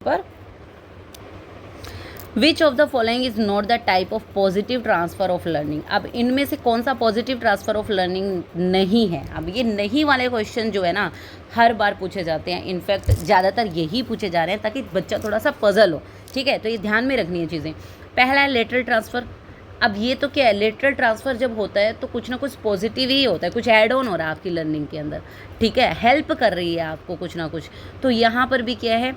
पर विच of the following is not the type of positive transfer of learning. अब इनमें से कौन सा पॉजिटिव ट्रांसफर ऑफ लर्निंग नहीं है। अब ये नहीं वाले क्वेश्चन जो है ना हर बार पूछे जाते हैं, इनफैक्ट ज़्यादातर यही पूछे जा रहे हैं ताकि बच्चा थोड़ा सा पजल हो। ठीक है, तो ये ध्यान में रखनी है चीज़ें। पहला है लेटरल ट्रांसफ़र। अब ये तो क्या है, लेटरल ट्रांसफ़र जब होता है तो कुछ ना कुछ पॉजिटिव ही होता है, कुछ ऐड ऑन हो रहा है आपकी लर्निंग के अंदर। ठीक है, हेल्प कर रही है आपको कुछ ना कुछ। तो यहाँ पर भी क्या है,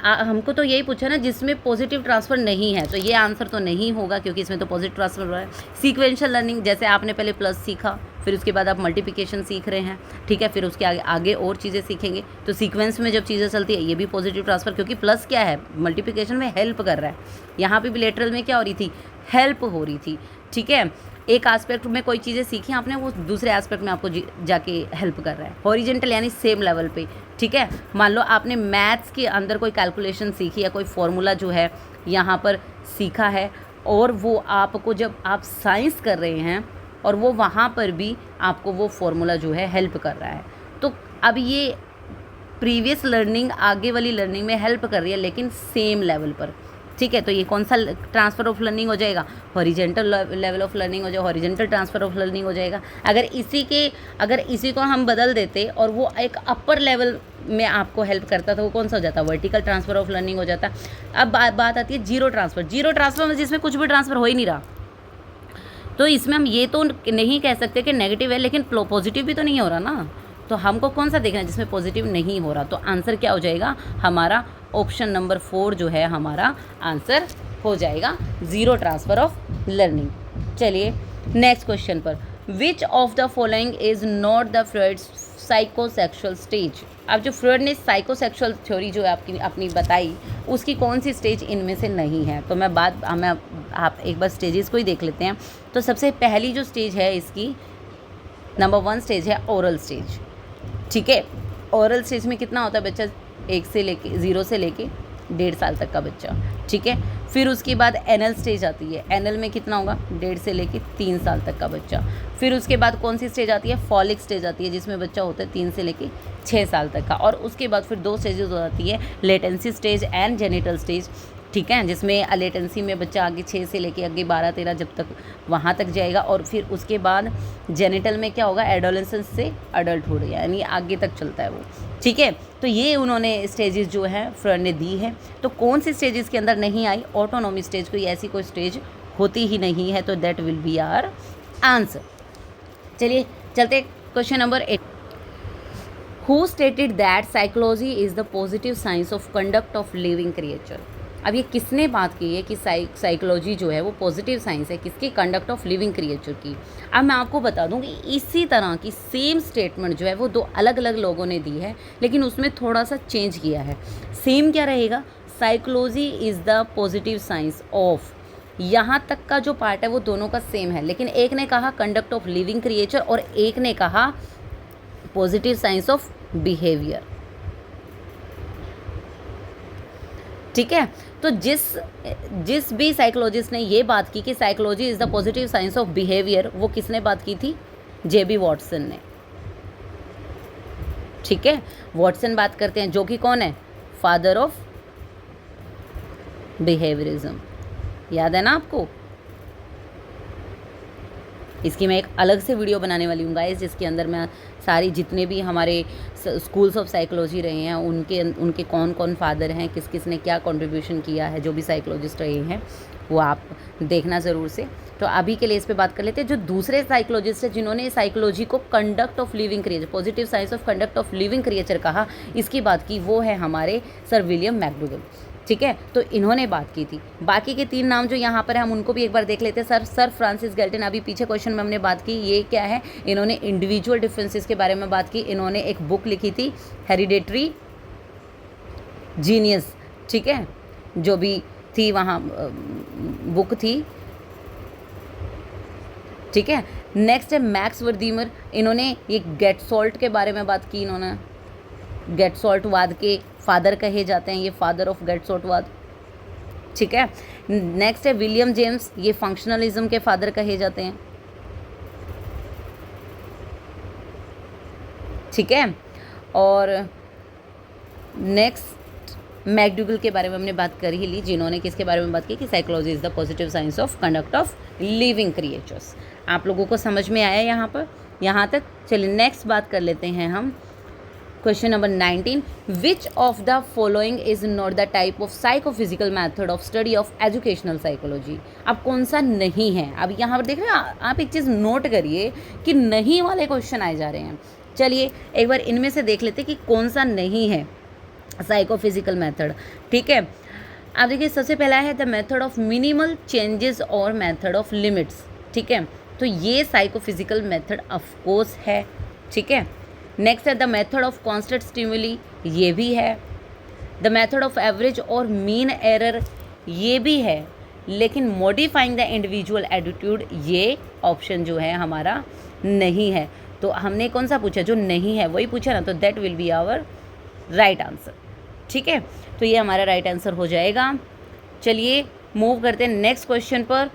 हमको तो यही पूछा ना जिसमें पॉजिटिव ट्रांसफ़र नहीं है, तो ये आंसर तो नहीं होगा क्योंकि इसमें तो पॉजिटिव ट्रांसफ़र हो रहा है। सीक्वेंशियल लर्निंग, जैसे आपने पहले प्लस सीखा, फिर उसके बाद आप मल्टीप्लिकेशन सीख रहे हैं। ठीक है, फिर उसके आगे और चीज़ें सीखेंगे, तो सीक्वेंस में जब चीज़ें चलती है ये भी पॉजिटिव ट्रांसफ़र, क्योंकि प्लस क्या है, मल्टीप्लिकेशन में हेल्प कर रहा है। यहाँ पे भी लेटरल में क्या हो रही थी, हेल्प हो रही थी। ठीक है, एक एस्पेक्ट में कोई चीज़ें सीखी आपने, वो दूसरे एस्पेक्ट में आपको जाके हेल्प कर रहा है। हॉरिजेंटल यानी सेम लेवल पे। ठीक है, मान लो आपने मैथ्स के अंदर कोई कैलकुलेशन सीखी या कोई फॉर्मूला जो है यहाँ पर सीखा है, और वो आपको जब आप साइंस कर रहे हैं और वो वहाँ पर भी आपको वो फॉर्मूला जो है हेल्प कर रहा है, तो अब ये प्रीवियस लर्निंग आगे वाली लर्निंग में हेल्प कर रही है लेकिन सेम लेवल पर। ठीक है, तो ये कौन सा ट्रांसफ़र ऑफ लर्निंग हो जाएगा, हॉरिजेंटल लेवल ऑफ लर्निंग हो जाएगा, हॉरिजेंटल ट्रांसफ़र ऑफ लर्निंग हो जाएगा। अगर इसी को हम बदल देते और वो एक अपर लेवल में आपको हेल्प करता तो वो कौन सा हो जाता, वर्टिकल ट्रांसफ़र ऑफ लर्निंग हो जाता। अब बात आती है जीरो ट्रांसफ़र में जिसमें कुछ भी ट्रांसफ़र हो ही नहीं रहा, तो इसमें हम ये तो नहीं कह सकते कि नेगेटिव है, लेकिन पॉजिटिव भी तो नहीं हो रहा ना, तो हमको कौन सा देखना है जिसमें पॉजिटिव नहीं हो रहा। तो आंसर क्या हो जाएगा हमारा, ऑप्शन नंबर 4 जो है हमारा आंसर हो जाएगा, जीरो ट्रांसफ़र ऑफ लर्निंग। चलिए नेक्स्ट क्वेश्चन पर, विच of the following is not the Freud's psychosexual stage. अब जो फ्रॉइड ने साइकोसेक्सुअल थ्योरी जो है आपकी अपनी बताई, उसकी कौन सी स्टेज इनमें से नहीं है। तो आप एक बार स्टेजेस को ही देख लेते हैं। तो सबसे पहली जो स्टेज है इसकी, नंबर 1 स्टेज है ओरल स्टेज। ठीक है, ओरल स्टेज में कितना होता है बच्चा, 0 से लेके 1.5 साल तक का बच्चा। ठीक है, फिर उसके बाद एनल स्टेज आती है, एनल में कितना होगा, 1.5 से लेके 3 साल तक का बच्चा। फिर उसके बाद कौन सी स्टेज आती है, फॉलिक स्टेज आती है, जिसमें बच्चा होता है 3 से लेके 6 साल तक का। और उसके बाद फिर 2 स्टेजेस हो जाती है, latency stage and genital stage. ठीक है, जिसमें लेटेंसी में बच्चा आगे 6 से लेके आगे 12-13 जब तक वहाँ तक जाएगा, और फिर उसके बाद जेनिटल में क्या होगा, एडोलेसेंस से अडल्टहुड, यानी आगे तक चलता है वो। ठीक है, तो ये उन्होंने स्टेजेस जो है फ्रॉइड ने दी है। तो कौन सी स्टेजेस के अंदर नहीं आई, ऑटोनॉमी स्टेज, कोई ऐसी कोई स्टेज होती ही नहीं है, तो that will be our answer. चलिए चलते question number 8। Who stated that psychology is the positive science of conduct of living creature. अब ये किसने बात की है कि साइकोलॉजी जो है वो पॉजिटिव साइंस है, किसकी, कंडक्ट ऑफ लिविंग क्रिएचर की। अब मैं आपको बता दूं कि इसी तरह की सेम स्टेटमेंट जो है वो 2 अलग अलग लोगों ने दी है, लेकिन उसमें थोड़ा सा चेंज किया है। सेम क्या रहेगा, psychology is the positive science of, यहाँ तक का जो पार्ट है वो दोनों का सेम है, लेकिन एक ने कहा कंडक्ट ऑफ लिविंग क्रिएचर और एक ने कहा पॉजिटिव साइंस ऑफ बिहेवियर। ठीक है, तो जिस भी साइकोलॉजिस्ट ने ये बात की कि psychology is the positive science of behaviour, वो किसने बात की थी, जेबी वॉटसन ने। ठीक है, वॉटसन बात करते हैं, जो कि कौन है, फादर ऑफ बिहेवियरिज्म। याद है ना आपको, इसकी मैं एक अलग से वीडियो बनाने वाली हूँ गाइस, जिसके अंदर मैं सारी जितने भी हमारे स्कूल्स ऑफ साइकोलॉजी रहे हैं उनके कौन कौन फादर हैं, किस किस ने क्या कंट्रीब्यूशन किया है, जो भी साइकोलॉजिस्ट रहे हैं वो आप देखना ज़रूर से। तो अभी के लिए इस पे बात कर लेते हैं। जो दूसरे साइकोलॉजिस्ट हैं जिन्होंने साइकोलॉजी को conduct of living creature, positive science of conduct of living creature कहा, इसकी बात की, वो है हमारे सर विलियम मैकडूगल। ठीक है, तो इन्होंने बात की थी। बाकी के 3 नाम जो यहाँ पर है हम उनको भी एक बार देख लेते हैं। सर फ्रांसिस गैल्टन, अभी पीछे क्वेश्चन में हमने बात की, ये क्या है, इन्होंने इंडिविजुअल डिफरेंसेस के बारे में बात की। इन्होंने एक बुक लिखी थी, हेरिडेटरी जीनियस। ठीक है, जो भी थी वहाँ बुक थी। ठीक है, नेक्स्ट है मैक्स वर्दीमर, इन्होंने ये गेटसॉल्ट के बारे में बात की। इन्होंने गेटसॉल्टवाद के फादर कहे जाते हैं, ये फादर ऑफ गेटसॉल्टवाद। ठीक है, नेक्स्ट है विलियम जेम्स, ये फंक्शनलिज्म के फादर कहे जाते हैं। ठीक है, और नेक्स्ट मैकडूगल के बारे में हमने बात कर ही ली, जिन्होंने किसके बारे में बात की कि psychology is the positive science of conduct of living creatures. आप लोगों को समझ में आया यहाँ पर, यहाँ तक? चलिए नेक्स्ट बात कर लेते हैं हम। Question number 19, which of the following is not the type of psychophysical method of study of educational psychology. अब कौन सा नहीं है? अब यहाँ पर देख रहे हैं आप, एक चीज़ नोट करिए कि नहीं वाले क्वेश्चन आए जा रहे हैं। चलिए एक बार इनमें से देख लेते कि कौन सा नहीं है साइकोफिजिकल मेथड। ठीक है, अब देखिए सबसे पहला है the method of minimal changes और मेथड ऑफ लिमिट्स। ठीक है, तो ये साइकोफिजिकल मेथड ऑफ कोर्स है। ठीक है, नेक्स्ट है the method of constant stimuli, ये भी है। द मेथड ऑफ एवरेज और मीन एरर, ये भी है। लेकिन मॉडिफाइंग द इंडिविजुअल एटीट्यूड, ये ऑप्शन जो है हमारा नहीं है। तो हमने कौन सा पूछा? जो नहीं है वही पूछा ना, तो that will be our right answer. ठीक है, तो ये हमारा राइट आंसर हो जाएगा। चलिए मूव करते हैं नेक्स्ट क्वेश्चन पर।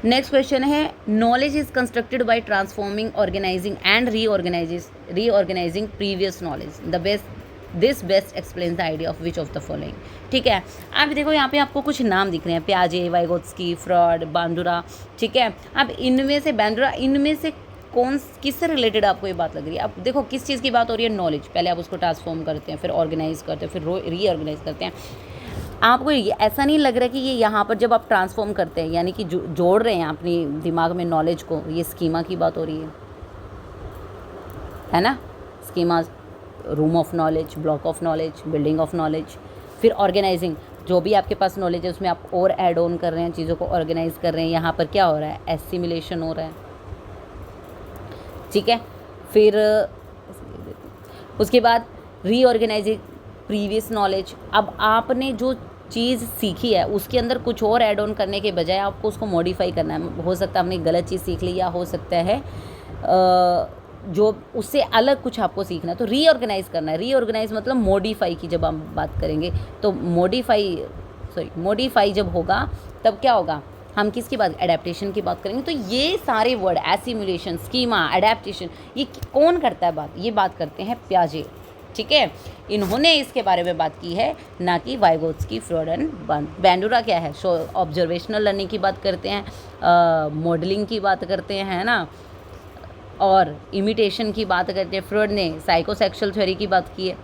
नेक्स्ट क्वेश्चन है knowledge is constructed by transforming, organizing and reorganizing previous knowledge. This best explain the idea of which of the following. ठीक है, आप देखो यहाँ पे आपको कुछ नाम दिख रहे हैं, पियाजे, वाइगोत्स्की, फ्रॉड, बांदुरा। ठीक है, अब इनमें से बांदुरा, इनमें से किससे रिलेटेड आपको ये बात लग रही है? अब देखो किस चीज़ की बात हो रही है? नॉलेज। पहले आप उसको ट्रांसफॉर्म करते हैं, फिर ऑर्गेनाइज करते हैं, फिर रीऑर्गेनाइज करते हैं। आपको ऐसा नहीं लग रहा कि ये यहाँ पर जब आप ट्रांसफॉर्म करते हैं यानी कि जोड़ रहे हैं अपनी दिमाग में नॉलेज को, ये स्कीमा की बात हो रही है ना? Schema, room of knowledge, block of knowledge, building of knowledge, फिर ऑर्गेनाइजिंग। जो भी आपके पास नॉलेज है उसमें आप और ऐड ऑन कर रहे हैं, चीज़ों को ऑर्गेनाइज कर रहे हैं। यहाँ पर क्या हो रहा है? एसिमिलेशन हो रहा है। ठीक है, फिर उसके बाद रीऑर्गेनाइजिंग प्रीवियस नॉलेज। अब आपने जो चीज़ सीखी है उसके अंदर कुछ और ऐड ऑन करने के बजाय आपको उसको मॉडिफाई करना है। हो सकता है आपने गलत चीज़ सीख ली, या हो सकता है जो उससे अलग कुछ आपको सीखना है, तो रीऑर्गेनाइज करना है। रीऑर्गेनाइज मतलब मॉडिफाई की जब हम बात करेंगे, तो मॉडिफाई जब होगा तब क्या होगा? हम किसकी बात? एडेप्टेशन की बात करेंगे। तो ये सारे वर्ड, एसिमुलेशन, स्कीमा, एडेप्टेशन, ये कौन करता है बात? ये बात करते हैं पियाजे। ठीक है, इन्होंने इसके बारे में बात की है, ना कि वाइगोत्स्की, फ्रॉड एंड बांदुरा। क्या है? ऑब्जर्वेशनल लर्निंग की बात करते हैं, मॉडलिंग की बात करते हैं, है ना, और इमिटेशन की बात करते हैं। फ्रॉड ने साइकोसेक्सुअल थ्योरी की बात की है।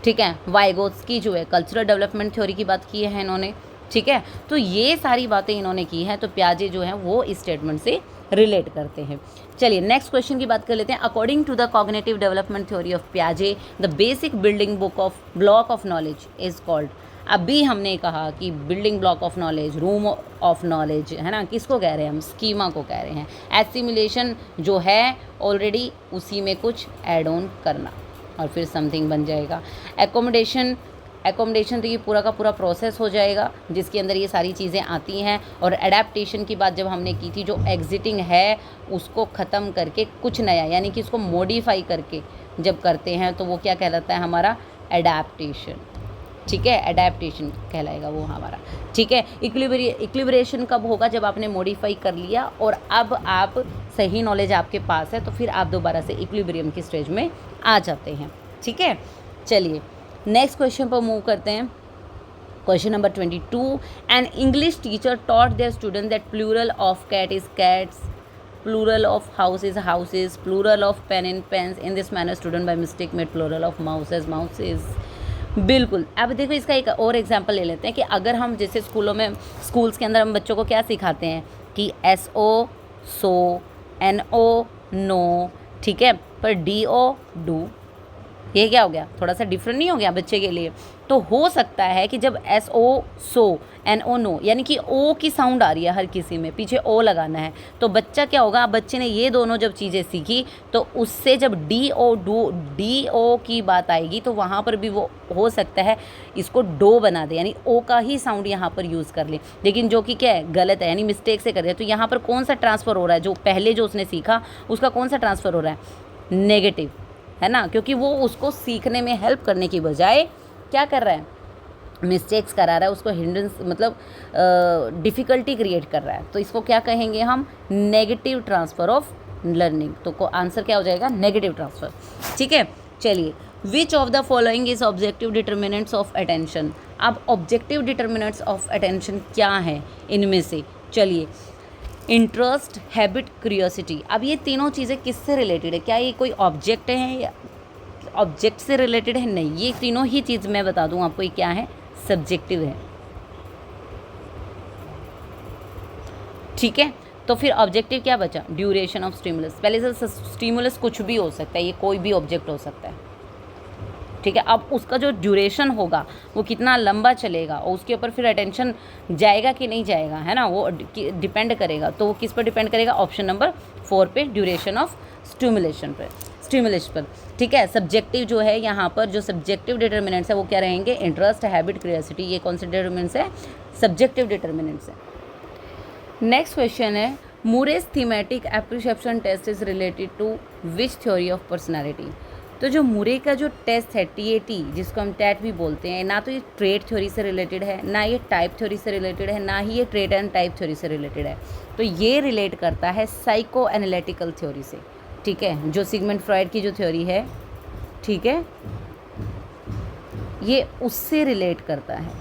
ठीक है, वाइगोत्स्की जो है कल्चरल डेवलपमेंट थ्योरी की बात की है इन्होंने। ठीक है, तो ये सारी बातें इन्होंने की हैं, तो पियाजे जो हैं वो इस स्टेटमेंट से रिलेट करते हैं। चलिए नेक्स्ट क्वेश्चन की बात कर लेते हैं। According to the cognitive development theory of पियाजे, the basic building block of knowledge is called. अभी हमने कहा कि building block of knowledge, room of knowledge, है ना, किसको कह रहे हैं हम? स्कीमा को कह रहे हैं। एसिमुलेशन जो है ऑलरेडी उसी में कुछ ऐड ऑन करना और फिर समथिंग बन जाएगा। एकोमोडेशन तो ये पूरा का पूरा प्रोसेस हो जाएगा जिसके अंदर ये सारी चीज़ें आती हैं। और एडेप्टेशन की बात जब हमने की थी, जो एग्जिटिंग है उसको ख़त्म करके कुछ नया, यानी कि उसको मॉडिफाई करके जब करते हैं तो वो क्या कहलाता है? हमारा एडेप्टेशन। ठीक है, एडेप्टेशन कहलाएगा वो हमारा। ठीक है, इक्विलिब्रेशन कब होगा? जब आपने मॉडिफाई कर लिया और अब आप सही नॉलेज आपके पास है, तो फिर आप दोबारा से इक्विलिब्रियम की स्टेज में आ जाते हैं। ठीक है, चलिए नेक्स्ट क्वेश्चन पर मूव करते हैं। Question number 22, an English teacher taught their student that plural of cat is cats, plural of house is houses, plural of pen in pens. In this manner student by mistake made plural of mouses mouses. बिल्कुल। अब देखो इसका एक और example ले लेते हैं कि अगर हम जैसे स्कूल्स के अंदर हम बच्चों को क्या सिखाते हैं कि SO सो, NO नो, ठीक है, पर DO डू। ये क्या हो गया? थोड़ा सा डिफरेंट नहीं हो गया बच्चे के लिए? तो हो सकता है कि जब SO सो, NO नो, यानी कि O की साउंड आ रही है हर किसी में, पीछे O लगाना है, तो बच्चा क्या होगा? बच्चे ने ये दोनों जब चीज़ें सीखी तो उससे जब DO की बात आएगी तो वहाँ पर भी वो हो सकता है इसको डो बना दे, यानी O का ही साउंड यहाँ पर यूज़ कर ले, लेकिन जो कि क्या है? गलत है, यानी मिस्टेक से कर रहे हैं। तो यहाँ पर कौन सा ट्रांसफ़र हो रहा है? जो पहले जो उसने सीखा उसका कौन सा ट्रांसफ़र हो रहा है? नेगेटिव, है ना, क्योंकि वो उसको सीखने में हेल्प करने की बजाय क्या कर रहा है? मिस्टेक्स करा रहा है, उसको हिंड्रेंस मतलब डिफ़िकल्टी क्रिएट कर रहा है। तो इसको क्या कहेंगे हम? नेगेटिव ट्रांसफ़र ऑफ लर्निंग, तो आंसर क्या हो जाएगा? Negative transfer. ठीक है, चलिए, विच of the following is objective determinants of attention. अब ऑब्जेक्टिव डिटर्मिनेंट्स ऑफ अटेंशन क्या है इनमें से? चलिए, इंटरेस्ट, हैबिट, क्यूरियोसिटी। अब ये तीनों चीज़ें किससे रिलेटेड है? क्या ये कोई ऑब्जेक्ट है या ऑब्जेक्ट से रिलेटेड है? नहीं, ये तीनों ही चीज़ मैं बता दूं आपको, ये क्या है? सब्जेक्टिव है। ठीक है, तो फिर ऑब्जेक्टिव क्या बचा? Duration of stimulus. पहले से स्टिमुलस कुछ भी हो सकता है, ये कोई भी ऑब्जेक्ट हो सकता है। ठीक है, अब उसका जो ड्यूरेशन होगा वो कितना लंबा चलेगा और उसके ऊपर फिर अटेंशन जाएगा कि नहीं जाएगा, है ना, वो डिपेंड करेगा। तो वो किस पर डिपेंड करेगा? ऑप्शन नंबर 4 पे, ड्यूरेशन ऑफ स्टिमुलेशन पर। ठीक है, सब्जेक्टिव जो है यहाँ पर, जो सब्जेक्टिव डिटर्मिनेंट्स है वो क्या रहेंगे? Interest, habit, curiosity. ये कौन से डिटर्मिनेंट्स है? सब्जेक्टिव डिटर्मिनेंट्स है। नेक्स्ट क्वेश्चन है, Murray's thematic appreciation test is related to which theory of personality. तो जो मूरे का जो टेस्ट है, TAT, जिसको हम टैट भी बोलते हैं, ना तो ये ट्रेट थ्योरी से रिलेटेड है, ना ये टाइप थ्योरी से रिलेटेड है, ना ही ये ट्रेट एंड टाइप थ्योरी से रिलेटेड है। तो ये रिलेट करता है साइको एनालिटिकल थ्योरी से। ठीक है, जो सिगमंड फ्रॉइड की जो थ्योरी है, ठीक है, ये उससे रिलेट करता है।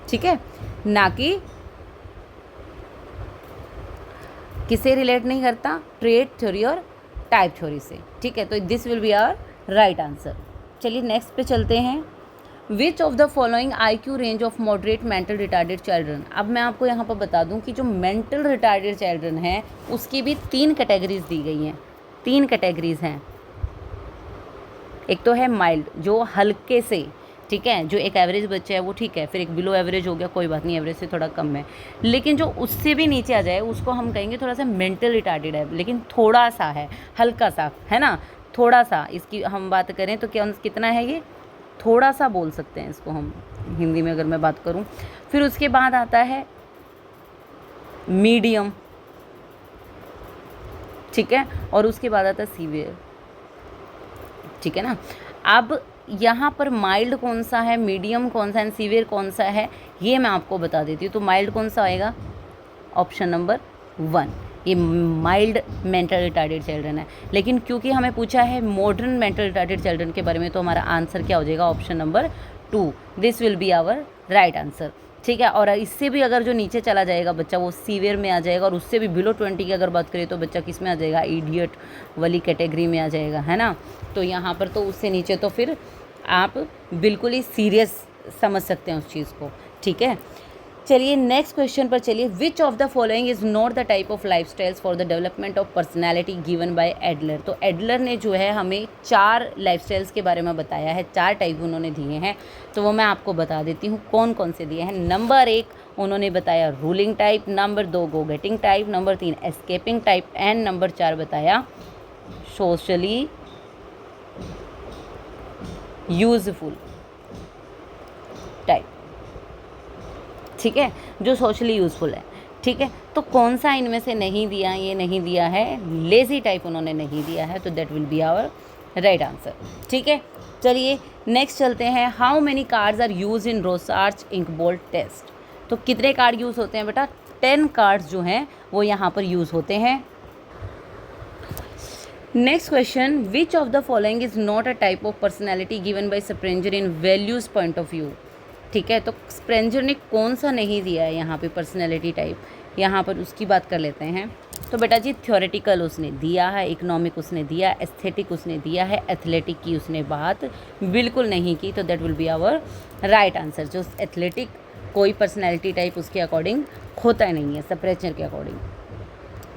ठीक है, ना कि किसे रिलेट नहीं करता? ट्रेट थ्योरी और टाइप थ्योरी से। ठीक है, तो this will be our right answer. चलिए नेक्स्ट पे चलते हैं। Which of the following IQ range of moderate mental retarded children. अब मैं आपको यहाँ पर बता दूँ कि जो मेंटल रिटार्डेड चिल्ड्रन हैं उसकी भी 3 कैटेगरीज दी गई हैं। 3 कैटेगरीज हैं। एक तो है माइल्ड, जो हल्के से, ठीक है, जो एक एवरेज बच्चा है वो ठीक है, फिर एक बिलो एवरेज हो गया, कोई बात नहीं, एवरेज से थोड़ा कम है। लेकिन जो उससे भी नीचे आ जाए उसको हम कहेंगे थोड़ा सा मेंटल रिटार्डेड है, लेकिन थोड़ा सा है, हल्का सा, है ना, थोड़ा सा। इसकी हम बात करें तो क्या कितना है ये? थोड़ा सा बोल सकते हैं इसको हम हिंदी में अगर मैं बात करूं। फिर उसके बाद आता है मीडियम, ठीक है, और उसके बाद आता है सीवियर। ठीक है ना। अब यहाँ पर माइल्ड कौन सा है, मीडियम कौन सा है, सीवियर कौन सा है, ये मैं आपको बता देती हूँ। तो माइल्ड कौन सा आएगा? ऑप्शन नंबर 1, ये माइल्ड मेंटल रिटार्डेड चिल्ड्रन है। लेकिन क्योंकि हमें पूछा है मॉडर्न मेंटल रिटार्डेड चिल्ड्रन के बारे में, तो हमारा आंसर क्या हो जाएगा? Option number 2, this will be our right answer. ठीक है, और इससे भी अगर जो नीचे चला जाएगा बच्चा वो सीवियर में आ जाएगा, और उससे भी बिलो 20 की अगर बात करें तो बच्चा किस में आ जाएगा? इडियट वाली कैटेगरी में आ जाएगा, है ना। तो यहाँ पर तो उससे नीचे तो फिर आप बिल्कुल ही सीरियस समझ सकते हैं उस चीज़ को। ठीक है, चलिए नेक्स्ट क्वेश्चन पर चलिए। विच of the following is not the type of life styles for the development of personality given by Adler. तो एडलर ने जो है हमें 4 लाइफ स्टाइल्स के बारे में बताया है, 4 टाइप उन्होंने दिए हैं, तो वो मैं आपको बता देती हूँ कौन कौन से दिए हैं। नंबर 1 उन्होंने बताया ruling type, number 2 go getting type, number 3 escaping type, and number 4 बताया सोशली यूजफुल टाइप। ठीक है, जो सोशली यूजफुल है। ठीक है, तो कौन सा इनमें से नहीं दिया? ये नहीं दिया है, लेजी टाइप उन्होंने नहीं दिया है, तो that will be our right answer. ठीक है, चलिए नेक्स्ट चलते हैं। How many cards are use in Rorschach inkblot test. तो कितने कार्ड यूज़ होते हैं बेटा? 10 कार्ड्स जो हैं वो यहाँ पर यूज़ होते हैं। Next question, which of the following is not a type of personality given by Spranger in values point of view. ठीक है, तो स्प्रेंजर ने कौन सा नहीं दिया है यहाँ पे पर्सनैलिटी टाइप, यहाँ पर उसकी बात कर लेते हैं। तो बेटा जी थ्योरेटिकल उसने दिया है, इकोनॉमिक उसने दिया, एस्थेटिक उसने दिया है, एथलेटिक की उसने बात बिल्कुल नहीं की, तो that will be our right answer. जो एथलेटिक कोई पर्सनैलिटी टाइप उसके अकॉर्डिंग होता ही नहीं है, स्प्रेंजर के अकॉर्डिंग।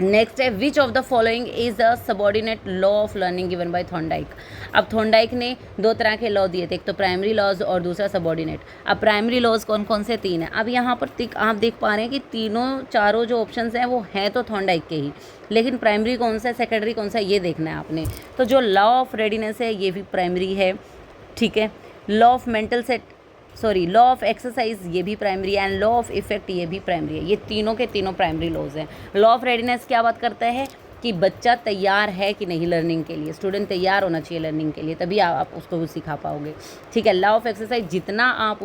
नेक्स्ट है, which of the following is the subordinate law of learning given by Thorndike. अब थॉर्नडाइक ने 2 तरह के लॉ दिए थे, एक तो प्राइमरी लॉज और दूसरा सबॉर्डिनेट। अब प्राइमरी लॉज कौन कौन से? 3 हैं। अब यहाँ पर आप देख पा रहे हैं कि चारों जो ऑप्शंस हैं वो हैं तो थॉर्नडाइक के ही, लेकिन प्राइमरी कौन सा है, सेकेंडरी कौन सा है, ये देखना है आपने। तो जो लॉ ऑफ रेडीनेस है ये भी प्राइमरी है। ठीक है, लॉ ऑफ एक्सरसाइज ये भी प्राइमरी है, एंड लॉ ऑफ इफेक्ट ये भी प्राइमरी है। ये तीनों के तीनों प्राइमरी लॉज हैं। लॉ ऑफ रेडीनेस क्या बात करता है कि बच्चा तैयार है कि नहीं लर्निंग के लिए। स्टूडेंट तैयार होना चाहिए लर्निंग के लिए, तभी आप उसको सिखा पाओगे। ठीक है, लॉ ऑफ एक्सरसाइज जितना आप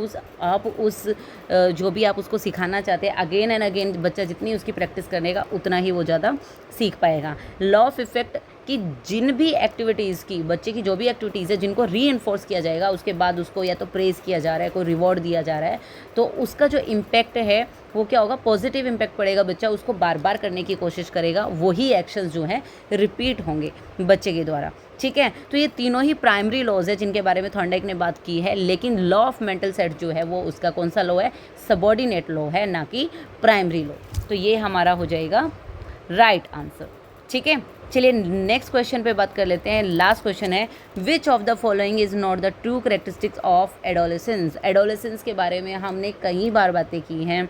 उस जो भी आप उसको सिखाना चाहते हैं अगेन एंड अगेन, बच्चा जितनी उसकी प्रैक्टिस करेगा उतना ही वो ज़्यादा सीख पाएगा। लॉ ऑफ इफेक्ट कि जिन भी एक्टिविटीज़ की, बच्चे की जो भी एक्टिविटीज़ है जिनको रीइंफोर्स किया जाएगा, उसके बाद उसको या तो प्रेज़ किया जा रहा है, कोई रिवॉर्ड दिया जा रहा है, तो उसका जो इम्पैक्ट है वो क्या होगा, पॉजिटिव इम्पैक्ट पड़ेगा। बच्चा उसको बार बार करने की कोशिश करेगा, वही एक्शंस जो हैं रिपीट होंगे बच्चे के द्वारा। ठीक है, तो ये तीनों ही प्राइमरी लॉज है जिनके बारे में थॉर्नडाइक ने बात की है। लेकिन लॉ ऑफ मेंटल सेट जो है वो उसका कौन सा लॉ है, सबऑर्डिनेट लॉ है, ना कि प्राइमरी लॉ। तो ये हमारा हो जाएगा राइट आंसर। ठीक है, चलिए नेक्स्ट क्वेश्चन पे बात कर लेते हैं। लास्ट क्वेश्चन है, which of the following is not the true characteristics of adolescence. Adolescence के बारे में हमने कई बार बातें की हैं।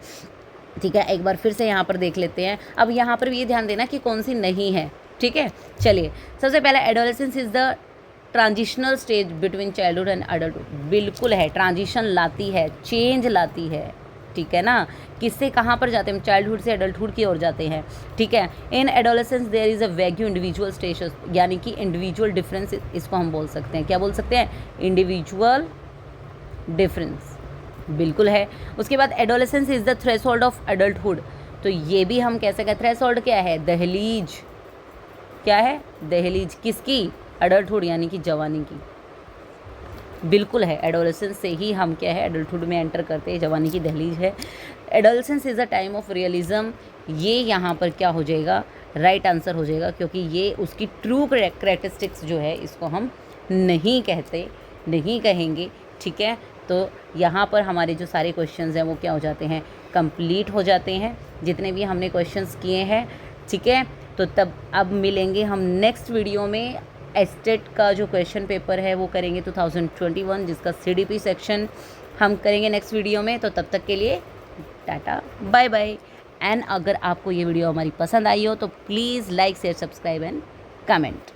ठीक है, एक बार फिर से यहाँ पर देख लेते हैं। अब यहाँ पर भी ये ध्यान देना कि कौन सी नहीं है। ठीक है, चलिए सबसे पहले adolescence is the transitional stage between childhood and adulthood. बिल्कुल है, ट्रांजिशन लाती है, चेंज लाती है। ठीक है ना, किससे कहाँ पर जाते हैं, चाइल्डहुड से एडल्टहुड की ओर जाते हैं। ठीक है, in adolescence there is a vague individual status, यानी कि इंडिविजुअल डिफरेंस इसको हम बोल सकते हैं। क्या बोल सकते हैं, इंडिविजुअल डिफरेंस। बिल्कुल है। उसके बाद adolescence is the threshold of adulthood, तो ये भी हम कह सकते हैं। थ्रेशोल्ड क्या है, दहलीज। क्या है, दहलीज किसकी, एडल्टहुड यानी कि जवानी की। बिल्कुल है, एडोलेसेंस से ही हम क्या है एडल्टहुड में एंटर करते हैं, जवानी की दहलीज है। Adolescence is a time of realism, ये यहाँ पर क्या हो जाएगा, राइट आंसर हो जाएगा, क्योंकि ये उसकी ट्रू कैरेक्टरिस्टिक्स जो है इसको हम नहीं कहते, नहीं कहेंगे। ठीक है, तो यहाँ पर हमारे जो सारे क्वेश्चंस हैं वो क्या हो जाते हैं, कंप्लीट हो जाते हैं, जितने भी हमने क्वेश्चंस किए हैं। ठीक है, तो तब अब मिलेंगे हम नेक्स्ट वीडियो में। एस्टेट का जो क्वेश्चन पेपर है वो करेंगे 2021, जिसका CDP सेक्शन हम करेंगे नेक्स्ट वीडियो में। तो तब तक के लिए टाटा बाय बाय। एंड अगर आपको ये वीडियो हमारी पसंद आई हो तो please like share subscribe and comment.